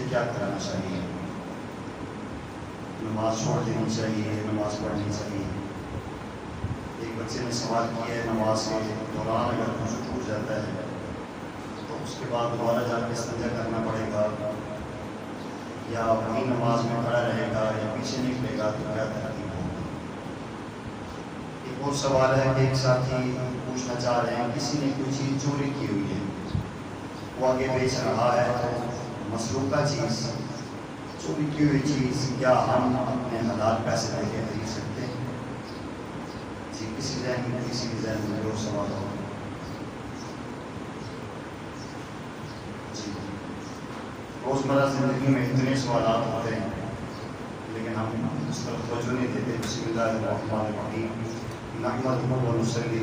کیا کرنا چاہیے؟ نماز چھوڑ دینی چاہیے، نماز پڑھنی چاہیے؟ ایک بچے نے سوال کیا ہے نماز کے دوران اگر وضو ٹوٹ جاتا ہے تو اس کے بعد دوبارہ جا کے استنجا کرنا پڑے گا یا وہی نماز میں کھڑا رہے گا یا پیچھے نکلے گا تو کیا ترتیب ہوگی؟ ایک اور سوال ہے کہ ایک ساتھی پوچھنا چاہ رہے ہیں کسی نے کوئی چیز چوری کی ہوئی ہے، وہ آگے بیچ رہا ہے تو مسروقہ چیز، چوری کی ہوئی چیز کیا ہم اپنے حلال پیسے دے کے خرید سکتے ہیں؟ جی کسی ذہن میں جو سوال ہو؟ جی روزمرہ زندگی میں اتنے سوالات ہوتے ہیں لیکن ہم اس طرف توجہ نہیں دیتے۔ بسم اللہ الرحمن الرحیم، نحمدہ و نصلی علی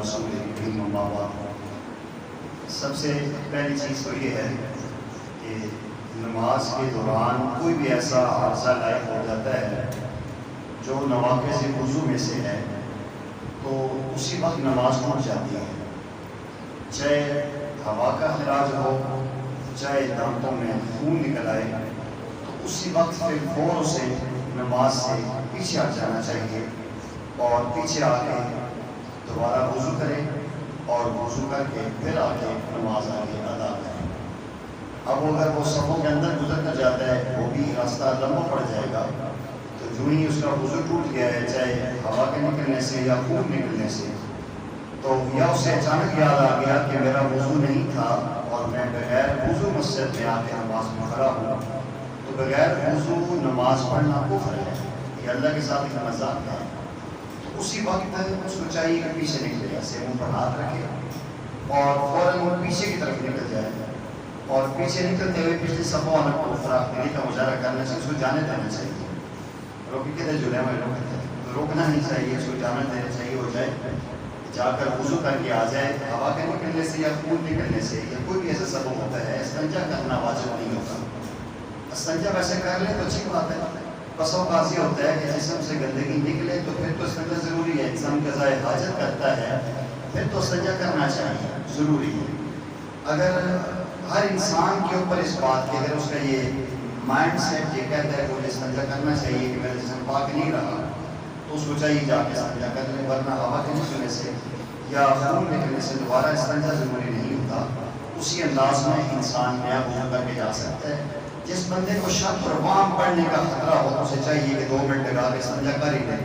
رسولہ الکریم، اما بعد۔ سب سے پہلی چیز تو یہ ہے کہ نماز کے دوران کوئی بھی ایسا حادثہ لاحق ہو جاتا ہے جو نواقض وضو میں سے ہے تو اسی وقت نماز ٹوٹ جاتی ہے، چاہے ہوا کا خراج ہو، چاہے دانتوں میں خون نکل آئے، تو اسی وقت پھر فوراً سے نماز سے پیچھے ہٹ جانا چاہیے اور پیچھے آ کے دوبارہ وضو کرے اور وضو کر کے پھر آ کے نماز آگے ادا کرے۔ اب اگر وہ صفوں کے اندر گزر کر جاتا ہے وہ بھی راستہ لمبا پڑ جائے گا، تو جو ہی اس کا وضو ٹوٹ گیا ہے چاہے ہوا کے نکلنے سے یا خون نکلنے سے، تو یا اسے اچانک یاد آ گیا کہ میرا وضو نہیں تھا اور میں بغیر وضو مسجد میں آ کے نماز میں کھڑا ہوں، تو بغیر وضو نماز پڑھنا کفر ہے، یہ اللہ کے ساتھ ایک مذاق ہے۔ تو اسی وقت اس کو چاہیے کہ پیچھے نکلے، ایسے منہ پر ہاتھ رکھے اور فوراً پیچھے کی طرف نکل جائے اور پیچھے نکلتے ہوئے پچھلی صفوں کو فراخ دلی کا مظاہرہ کرنا چاہیے، اس کو جانے دینا چاہیے۔ روکی کہتے جلے میں روکنا نہیں چاہیے، اس کو جانے دینا چاہیے، ہو جائے جا کر وضو کر کے آ جائے۔ ہوا کے نکلنے سے یا خون نکلنے سے یا کوئی بھی ایسا سبب ہوتا ہے، استنجا کرنا واجب نہیں ہوتا۔ استنجا ویسے کر لیں تو اچھی بات ہے، بس اوقات یہ ہوتا ہے کہ جسم سے گندگی نکلے تو پھر تو استنجا ضروری ہے، انسان قضاء حاجت کرتا ہے پھر تو استنجا کرنا چاہیے، ضروری ہے۔ اگر ہر انسان کے اوپر اس بات کہ اگر اس کا یہ مائنڈ سیٹ یہ کہتا ہے کہ مجھے استنجا کرنا چاہیے کہ میرا جسم پاک نہیں رہا، تو اس کو چاہیے جا کے استنجا کر لیں، ورنہ ہوا کے نکلنے سے یا خون نکلنے سے دوبارہ استنجا ضروری نہیں ہوتا۔ اسی انداز میں انسان نیا وضو کر کے جا سکتا ہے۔ جس بندے کو شک اور وہم پڑنے کا خطرہ ہو تو اسے چاہیے کہ 2 منٹ لگا کے استنجا کر ہی لے،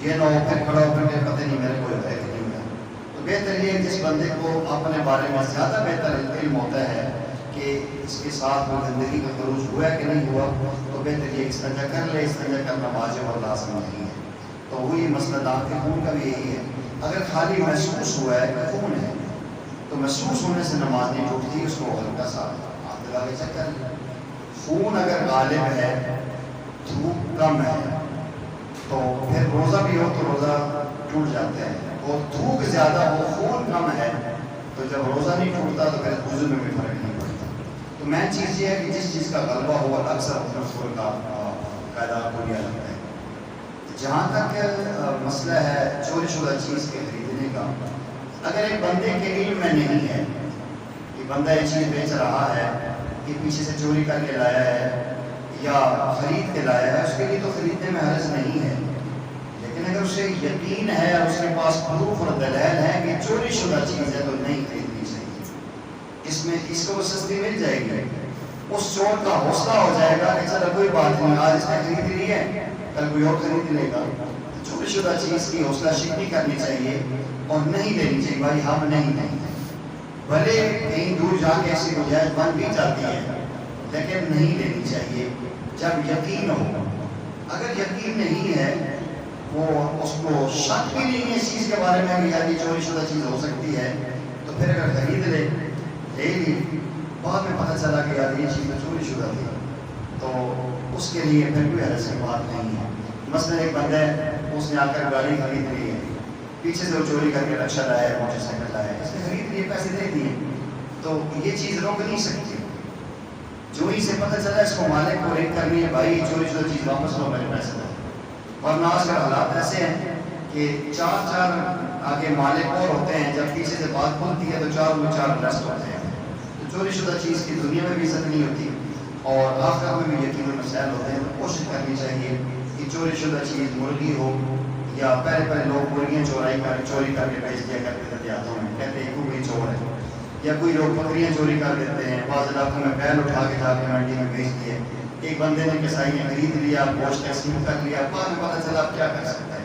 یہ نہ ہو پھر کھڑا ہو کر پتہ نہیں میرے کو ہے کہ نہیں ہے۔ تو بہتر یہ ہے جس بندے کو اپنے بارے میں زیادہ بہتر علم ہوتا ہے کہ اس کے ساتھ وہ زندگی کا خروج ہوا ہے کہ نہیں ہوا، تو بہتر یہ استنجا کر لے۔ استنجا کرنا واجب اور لازم نہیں ہے۔ تو وہی مسئلہ دانت کے خون کا بھی یہی ہے، اگر خالی محسوس ہوا ہے کہ خون ہے تو محسوس ہونے سے نماز نہیں ٹوٹتی، اس کو ہلکا سا ہاتھ لگا کے چیک کر لیں۔ خون اگر غالب ہے، دھوپ کم ہے، تو پھر روزہ بھی ہو تو روزہ ٹوٹ جاتا ہے، اور دھوپ زیادہ ہو خون کم ہے تو جب روزہ نہیں ٹوٹتا تو پھر وضو میں بھی فرق نہیں پڑتا۔ تو مین چیز یہ ہے کہ جس چیز کا غلبہ ہوا اکثر مفعول کا قاعدہ کو لیا جاتا ہے۔ جہاں تک مسئلہ ہے چوری شدہ چیز کے خریدنے کا، اگر ایک بندے کے علم میں نہیں ہے کہ بندہ یہ چیز بیچ رہا ہے، کہ پیچھے سے چوری کر کے لایا ہے یا خرید کے لایا ہے، اس کے لیے تو خریدنے میں حرج نہیں ہے، لیکن اگر اسے یقین ہے اور اس کے پاس پروف اور دلائل ہے کہ چوری شدہ چیز ہے تو نہیں خریدنی چاہیے۔ اس کو سستی مل جائے گی، اس چور کا حوصلہ ہو جائے گا کہ چلو کوئی بات نہیں، آج اس نے خرید لی ہے کل کوئی اور خرید لے گا۔ چوری شدہ چیز کی حوصلہ شکنی کرنی چاہیے اور نہیں لینی چاہیے، بھائی ہم نہیں بھلے کہیں دور جا کے ایسی گنجائش بن بھی جاتی ہے لیکن نہیں لینی چاہیے جب یقین ہو۔ اگر یقین نہیں ہے، وہ اس کو شک بھی نہیں ہے اس چیز کے بارے میں کہ یار یہ چوری شدہ چیز ہو سکتی ہے، تو پھر اگر خرید لے لی، بعد میں پتہ چلا کہ یار یہ چیز تو چوری شدہ تھی، تو اس کے لیے پھر کوئی حرج کی بات نہیں ہے۔ مثلا ایک بندہ ہے، اس نے آ کر گاڑی خرید لی ہے، پیچھے سے وہ چوری کر کے رکشہ لایا ہے، موٹر سائیکل لایا ہے، اس نے خرید لیے، پیسے دے دیے، تو یہ چیز روک نہیں سکتی۔ جو ہی سے پتہ چلا اس کو مالک کو ریٹ کرنی ہے، بھائی چوری شدہ چیز واپس لو، میرے پیسے دو۔ ورنہ آج کل حالات ایسے ہیں کہ 4 آگے مالک اور ہوتے ہیں، جب پیچھے سے بات کھلتی ہے تو 4 میں 4 ارسٹ ہوتے ہیں۔ تو چوری شدہ چیز کی دنیا میں بھی عزت نہیں ہوتی، اور آخر میں بھی یقینی مسائل ہوتے ہیں، تو کوشش کرنی چاہیے کہ چوری شدہ چیز مرغی ہو، یا پہلے لوگ مرغیاں چوری کر کے بیچ دیا کرتے تھے دیہاتوں میں، کہتے ہیں کوئی چور ہے، یا کوئی لوگ بکریاں چوری کر دیتے ہیں، بعض علاقوں میں بیل اٹھا کے جا کے منڈی میں بیچ دیے، ایک بندے نے کسائیاں خرید لیا، گوشت تقسیم کر لیا، بعد میں پتہ چلا اب کیا کر سکتا ہے۔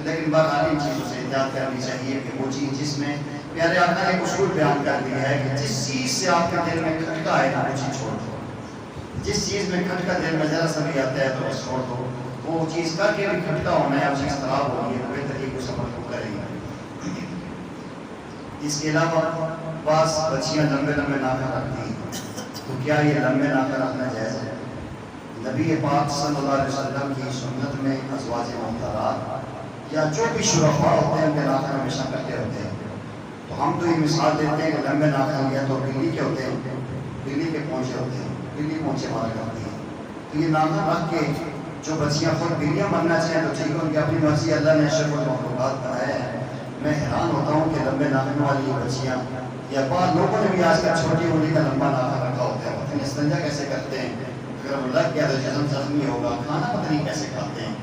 لیکن بہرحال ان چیزوں سے احتیاط کرنی چاہیے کہ وہ چیز جس میں پیارے آقا نے اصول بیان کر دیا ہے کہ جس چیز سے آپ کے دل میں کھٹکا ہے نا وہ چیز چھوڑ دو، جس چیز میں کھٹکا دل میں ذرا سا بھی آتا ہے تو اس چھوڑ دو، وہ چیز کر کے بھی کھٹکا ہونا ہے، اب چیز خراب ہو رہی ہے تو بہتر یہ کو سفر کو کریں گے۔ اس کے علاوہ بعض بچیاں لمبے لمبے ناخن رکھتی ہیں، تو کیا یہ لمبے ناخن رکھنا جائز ہے؟ نبی پاک صلی اللہ علیہ وسلم کی سنت میں ازواج مطہرات یا جو بھی شرفاء ہوتے ہیں ان کے ناخن ہمیشہ کٹے ہوتے ہیں، تو ہم تو یہ مثال دیتے ہیں کہ لمبے ناخن یا تو بلی کے ہوتے ہیں، بلی کے پونچھے ہوتے ہیں، بلی پونچھے مارا کرتی ہیں، تو یہ ناخن رکھ کے جو بچیاں خود بلیاں بننا چاہیں تو ٹھیک ہے، ان کی اپنی مرضی، اللہ نے اشرف المخلوقات بنایا ہے۔ میں حیران ہوتا ہوں کہ لمبے ناخن والی یہ بچیاں یا بعض لوگوں نے بھی آج کل چھوٹی انگلی کا لمبا ناخن رکھا ہوتا ہے، پتہ نہیں استنجا کیسے کرتے ہیں، اگر وہ لگ گیا تو جسم زخمی ہوگا، کھانا پتہ نہیں کیسے کھاتے ہیں،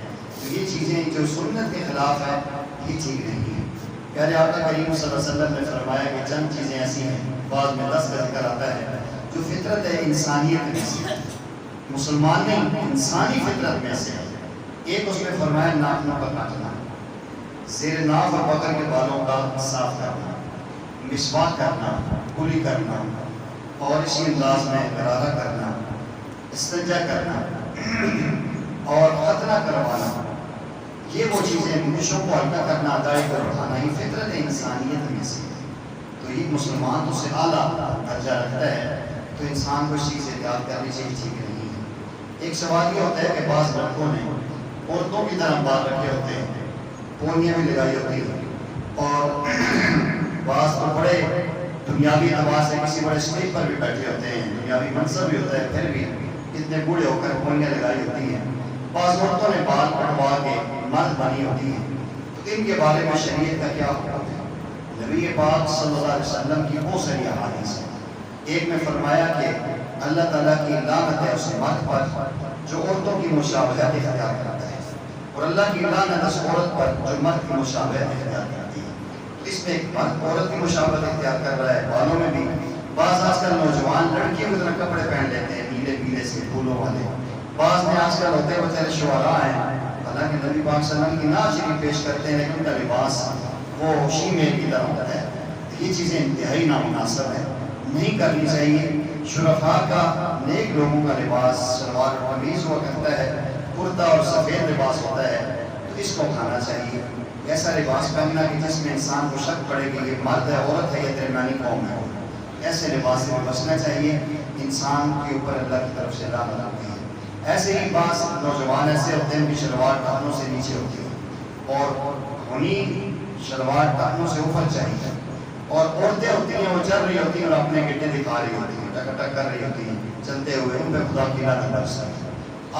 تو یہ چیزیں جو سنت کے خلاف ہے یہ ٹھیک نہیں ہے۔ پیارے آقا کریم صلی اللہ علیہ وسلم نے فرمایا کہ چند چیزیں ایسی ہیں، بعض میں 10 کا ذکر آتا ہے، جو فطرت ہے انسانیت میں سے، مسلمان نہیں انسانی فطرت میں سے ہے۔ ایک اس میں فرمایا ناخنوں کا کاٹنا، زیر ناف اور بغل کے بالوں کا صاف کرنا، مسواک کرنا، کلی کرنا، اور اسی انداز میں غرارہ کرنا، استنجا کرنا اور ختنہ کروانا، یہ وہ چیزیں مشوں کو ہلکا کرنا، داڑھی کو اٹھانا، یہ فطرت انسانیت میں سے، تو یہ مسلمان تو سے اعلیٰ درجہ رکھتا ہے، تو انسان کو اس چیز سے احتیاط کرنی چاہیے، ٹھیک نہیں ہے۔ ایک سوال یہ ہوتا ہے کہ بعض لڑکوں نے عورتوں کی طرح بال رکھے ہوتے ہیں، پونیاں بھی لگائی ہوتی ہیں، اور بعض تو بڑے دنیاوی اعتبار سے کسی بڑے اسٹیج پر بھی بیٹھے ہوتے ہیں، دنیاوی منصب بھی ہوتا ہے، پھر بھی اتنے بوڑھے ہو کر پونیاں لگائی ہوتی ہیں۔ بعض عورتوں نے بال کٹوا کے مرد بنی ہوتی ہیں، تو ان کے بارے میں شریعت کا کیا حکم ہے؟ نبی پاک صلی اللہ علیہ وسلم کی بہت ساری احادیث ہیں، ایک میں فرمایا کہ اللہ تعالیٰ کی لعنت ہے اس مرد پر جو عورتوں کی مشابہت اختیار کرتا ہے، اور اللہ کی لعنت اس عورت پر جو مرد کی مشابہت اختیار کرتی ہے۔ تو اس میں ایک مرد عورت کی مشابہت اختیار کر رہا ہے، بالوں میں بھی بعض آج کل نوجوان لڑکیوں کی طرح کپڑے پہن لیتے ہیں نیلے پیلے سے پھولوں والے، بعض میں آج کل ہوتے ہیں بچارے شعراء ہیں، حالانکہ نبی پاک صلی اللہ علیہ وسلم کی نعت شریف پیش کرتے ہیں لیکن ان کا لباس وہ شیمیل کی طرح ہوتا ہے، یہ چیزیں انتہائی نامناسب ہے، نہیں کرنی چاہیے۔ شرفاء کا نیک لوگوں کا لباس شلوار و قمیض ہوا کرتا ہے، کرتا اور سفید لباس ہوتا ہے، تو اس کو کھانا چاہیے، ایسا لباس پہننا کہ جس میں انسان کو شک پڑے کہ یہ مرد ہے عورت ہے یا درمیانی قوم ہے، ایسے لباس سے بچنا چاہیے، انسان کے اوپر اللہ کی طرف سے لعنت آتی ہے۔ ایسے ہی بعض نوجوان ایسے ہوتے ہیں کہ شلوار ٹخنوں سے نیچے ہوتی ہے اور انہیں شلوار ٹخنوں سے اوپر چاہیے، اور عورتیں ہوتی ہیں وہ چل رہی ہوتی ہیں اور اپنے گڈے دکھا رہی ہوتی ہیں، ٹک ٹک کر رہی ہوتی ہیں چلتے ہوئے، ان پہ خدا کی لعنت برستی ہے۔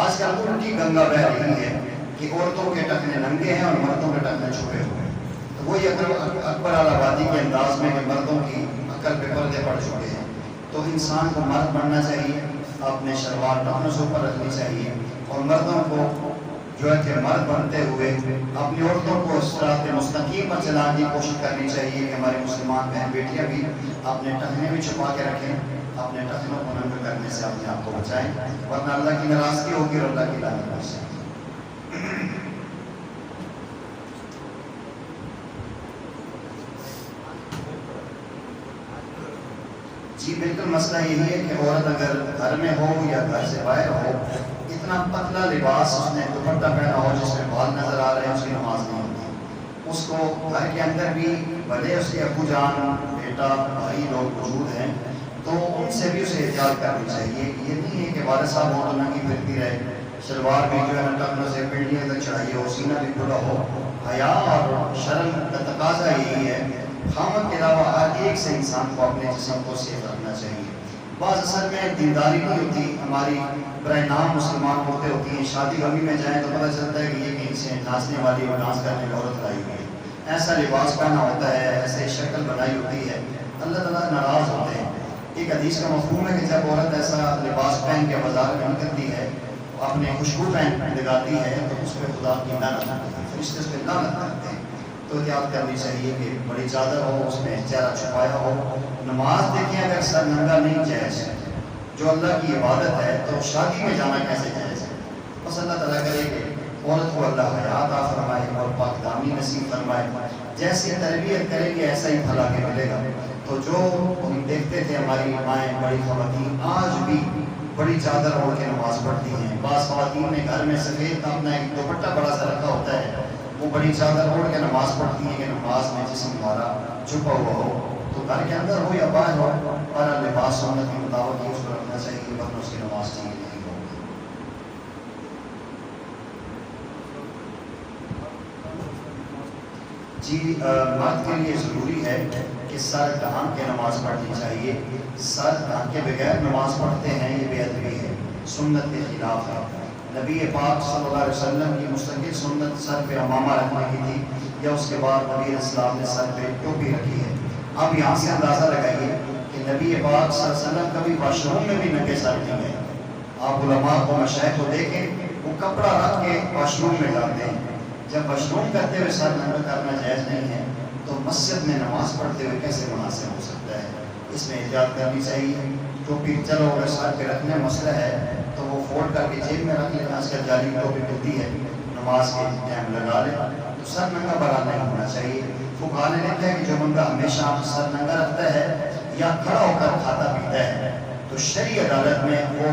آج کل الٹی گنگا بہہ رہی ہے کہ عورتوں کے ٹخنے ننگے ہیں اور مردوں کے ٹخنے چھپے ہوئے ہیں، تو وہی اکبر آبادی کے انداز میں کہ مردوں کی عقل پہ پردے پڑ چکے ہیں، تو انسان کو مرد بننا چاہیے، اپنے شلوار ٹخنوں سے اوپر رکھنی چاہیے، اور مردوں کو جو ہے کہ مرد بنتے ہوئے اپنی عورتوں کو صراط مستقیم پر چلانے کی کوشش کرنی چاہیے کہ ہماری مسلمان بہن بیٹیاں بھی اپنے ٹخنے بھی چھپا کے رکھیں، اپنے ٹخنوں کو ننگا کرنے سے اپنے آپ کو بچائیں، ورنہ اللہ کی ناراضگی ہوگی اور اللہ کی لعنت برسے۔ جی بالکل، مسئلہ یہی ہے کہ عورت اگر گھر میں ہو یا گھر سے باہر ہو، اتنا پتلا لباس اس نے دوپٹہ پہنا ہو جس میں بال نظر آ رہے ہیں، اس کی نماز نہیں ہوتی۔ اس کو گھر کے اندر بھی بھلے اس کے ابو جان بیٹا بھائی لوگ موجود ہیں تو ان سے بھی اسے احتیاط کرنی چاہیے، یہ نہیں ہے کہ والد صاحب ہو تو ننگی پھرتی رہے، شلوار بھی جو ہے ٹخنوں سے پنڈلیاں تک چڑھائی ہو، سینہ بھی کھلا ہو۔ حیا اور شرم کا تقاضا یہی ہے، خامد کے علاوہ ہر ایک سے انسان کو اپنے جسم کو سیف رکھنا چاہیے۔ بعض اصل میں دینداری نہیں ہوتی، ہماری برائے نام مسلمان عورتیں ہوتی ہیں، شادی غمی میں جائیں تو پتہ چلتا ہے کہ یہ کہیں سے ناچنے والی اور ڈانس کرنے کی عورت لائی ہوئی ہے، ایسا لباس پہنا ہوتا ہے، ایسے شکل بنائی ہوتی ہے، اللہ تعالیٰ ناراض ہوتے ہیں۔ ایک حدیث کا مفہوم ہے کہ جب عورت ایسا لباس پہن کے بازار میں نکلتی ہے، اپنے خوشبو پہن لگاتی ہے، تو اس پہ خدا کی لعنت آتی ہے، فرشتے اس پہ لعنت کرتے ہیں۔ تو احتیاط کرنی چاہیے کہ بڑی چادر ہو، اس میں چہرہ چھپایا ہو۔ نماز دیکھیں اگر سر ننگا نہیں جائز ہے، جو اللہ کی عبادت ہے، تو شادی میں جانا کیسے جائز ہے؟ بس اللہ تعالیٰ کرے کہ عورت کو اللہ حیا عطا فرمائے اور پاک دامی نصیب فرمائے، جیسی تربیت کرے گی ایسا ہی پھلا کے ملے گا۔ تو جو ہم دیکھتے تھے ہماری مائیں بڑی خواتین آج بھی بڑی چادر اوڑھ کے نماز پڑھتی ہیں۔ بعض خواتین نے گھر میں سفید کا اپنا ایک دوپٹہ بڑا سا رکھا ہوتا ہے، وہ بڑی چادر اوڑھ کے نماز پڑھتی ہیں کہ نماز میں جسم ہمارا چھپا ہوا ہو، تو گھر کے اندر ہو یا باہر ہو، پر لباس سنت کے مطابق ہی اس کو رکھنا چاہیے، ورنہ اس کی نماز ٹھیک نہیں ہوگی۔ جی مرد کے لیے ضروری ہے کہ سر ڈھانپ کے نماز پڑھنی چاہیے۔ سر ڈھانپ کے بغیر نماز پڑھتے ہیں، یہ بے ادبی ہے، سنت کے خلاف ہے۔ نبی پاک صلی اللہ علیہ وسلم کی مستقل سنت سر پہ امامہ رکھنے کی تھی، یا اس کے بعد نبی اسلام نے سر پہ ٹوپی رکھی ہے۔ اب یہاں سے اندازہ لگائیے کہ نبی پاک صلی اللہ علیہ وسلم کبھی واش روم میں بھی ننگے سر نہیں گئے۔ آپ علماء کو مشائخ کو دیکھیں، وہ کپڑا رکھ کے واش روم میں جاتے ہیں۔ جب واش روم کرتے ہوئے سر ننگا کرنا جائز نہیں ہے، تو مسجد میں نماز پڑھتے ہوئے کیسے مناسب ہو سکتا ہے؟ اس میں احتیاط کرنی چاہیے۔ ٹوپی چلو اگر سر پہ رکھنے مسئلہ ہے تو وہ فولڈ کر کے جیب میں رکھ لیں، آج کل جعلی ٹوپی ملتی ہے، نماز کے ٹائم لگا لیں، تو سر ننگا برا نہیں ہونا چاہیے۔ فقہاء نے لکھا ہے کہ جو بندہ ہمیشہ سر ننگا رکھتا ہے یا کھڑا ہو کر کھاتا پیتا ہے، تو شرعی عدالت میں وہ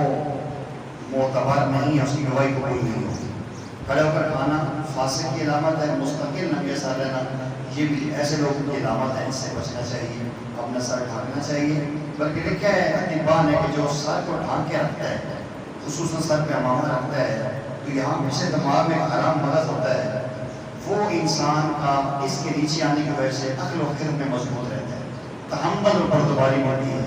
معتبر نہیں ہے، اس کی گواہی قبول نہیں ہوتی۔ کھڑے ہو کر کھانا فاسق کی علامت ہے، مستقل ننگے سر رہنا یہ بھی ایسے لوگوں کی علامت ہے، اس سے بچنا چاہیے، اپنا سر ڈھانکنا چاہیے۔ بلکہ لکھا ہے اطباء نے کہ جو سر کو ڈھانک کے رکھتا ہے، خصوصاً سر پہ امامہ رکھتا ہے، تو یہاں ہمیشہ دماغ میں حرام مغز ہوتا ہے، وہ انسان کا اس کے نیچے آنے کی وجہ سے عقل و فکر میں مضبوط رہتا ہے، تحمل اور بردباری بڑھتی ہے۔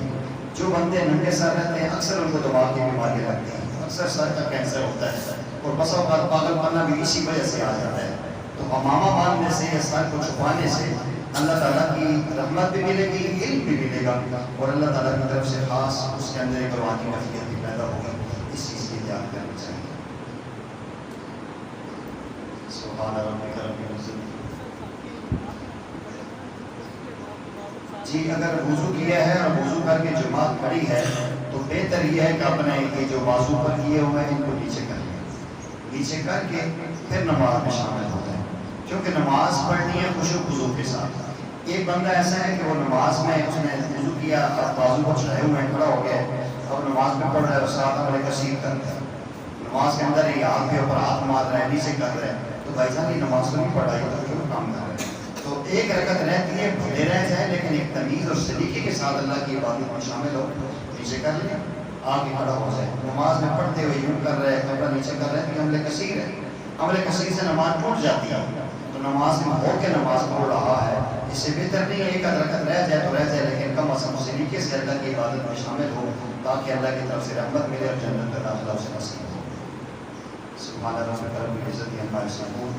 جو بندے ننگے سر رہتے ہیں اکثر ان کو دماغ کی بیماری لگتی ہے، اکثر سر کا کینسر ہوتا ہے، اور بسا اوقات پاگل پنا بھی اسی وجہ سے آ جاتا ہے۔ تو امامہ باندھنے سے یا سر کو چھپانے سے اللہ تعالیٰ کی رحمت بھی ملے گی، علم بھی ملے گا، اور اللہ تعالیٰ کی طرف سے خاص اس کے اندر ایک روحانی کیفیت بھی پیدا ہوگی۔ اس چیز کی احتیاط کرنی چاہیے۔ سبحان ربک رب العزت۔ جی اگر وضو کیا ہے اور وضو کر کے جماعت کھڑی ہے تو بہتر یہ ہے کہ اپنے یہ جو بازو پر کیے ہوئے ہیں ان کو نیچے کر لیں، نیچے کر کے پھر نماز میں شامل ہو جائیں، کیونکہ نماز پڑھنی ہے خشوع خضوع کے ساتھ۔ ایک بندہ ایسا ہے کہ وہ نماز میں اس نے وضو کیا اور بازو کو چڑھائے ہوئے کھڑا ہو گیا اور نماز میں پڑھ رہا ہے اور ساتھ عمل کثیر کرتا ہے، نماز کے اندر ہی ہاتھ کے اوپر ہاتھ مار رہا ہے، نیچے کر رہا ہے، تو بھائی صاحب یہ نماز کو نہیں پڑھائی تو کیوں کام کر رہے ہیں؟ تو ایک رکعت رہتی ہے بھلے رہ جائے، لیکن ایک تمیز اور سلیقے کے ساتھ اللہ کی عبادت میں شامل ہو، نیچے کر لیں، آگے کھڑا ہو جائے۔ نماز میں پڑھتے ہوئے یوں کر رہے ہیں، کپڑا نیچے کر رہے ہیں، یہ عمل کثیر ہے، عمل کثیر سے نماز ٹوٹ جاتی ہے، تو نماز میں ہو کے نماز پڑھ رہا ہے، اس سے بہتر نہیں ہے ایک رکعت رہ جائے تو رہ جائے، لیکن کم از کم سلیقے سے اللہ کی عبادت میں شامل ہو، تاکہ اللہ کی طرف سے رحمت ملے اور جنت کا داخلہ اسے نصیب ہو۔ سبحان ربک رب العزت عما یصفون۔